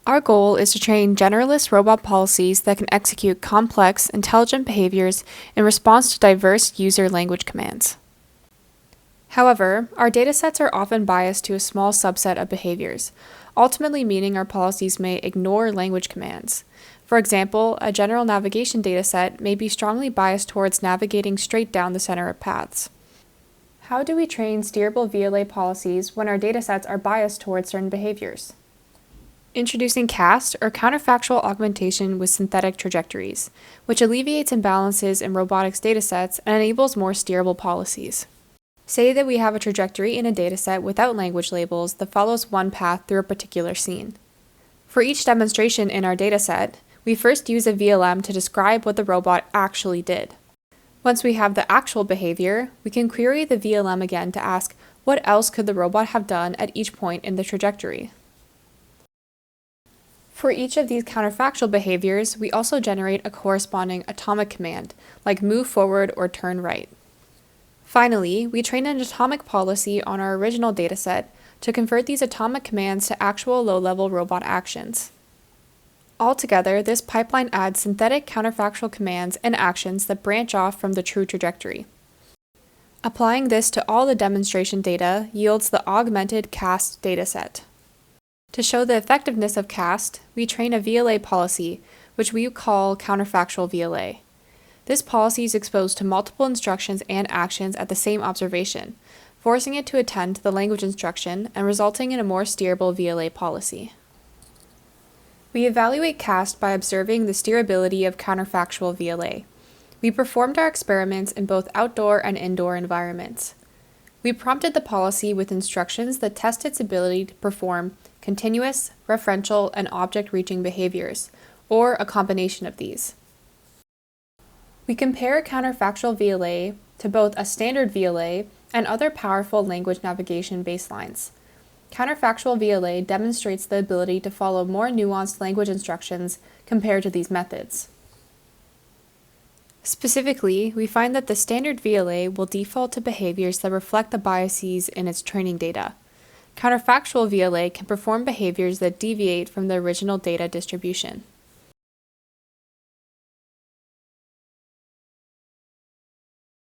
Our goal is to train generalist robot policies that can execute complex, intelligent behaviors in response to diverse user language commands. However, our datasets are often biased to a small subset of behaviors, ultimately meaning our policies may ignore language commands. For example, a general navigation dataset may be strongly biased towards navigating straight down the center of paths. How do we train steerable VLA policies when our datasets are biased towards certain behaviors? Introducing CAST, or Counterfactual Augmentation with Synthetic Trajectories, which alleviates imbalances in robotics datasets and enables more steerable policies. Say that we have a trajectory in a dataset without language labels that follows one path through a particular scene. For each demonstration in our dataset, we first use a VLM to describe what the robot actually did. Once we have the actual behavior, we can query the VLM again to ask what else could the robot have done at each point in the trajectory. For each of these counterfactual behaviors, we also generate a corresponding atomic command, like move forward or turn right. Finally, we train an atomic policy on our original dataset to convert these atomic commands to actual low-level robot actions. Altogether, this pipeline adds synthetic counterfactual commands and actions that branch off from the true trajectory. Applying this to all the demonstration data yields the augmented CAST dataset. To show the effectiveness of CAST, we train a VLA policy, which we call Counterfactual VLA. This policy is exposed to multiple instructions and actions at the same observation, forcing it to attend to the language instruction and resulting in a more steerable VLA policy. We evaluate CAST by observing the steerability of counterfactual VLA. We performed our experiments in both outdoor and indoor environments. We prompted the policy with instructions that test its ability to perform continuous, referential, and object-reaching behaviors, or a combination of these. We compare counterfactual VLA to both a standard VLA and other powerful language navigation baselines. Counterfactual VLA demonstrates the ability to follow more nuanced language instructions compared to these methods. Specifically, we find that the standard VLA will default to behaviors that reflect the biases in its training data. Counterfactual VLA can perform behaviors that deviate from the original data distribution.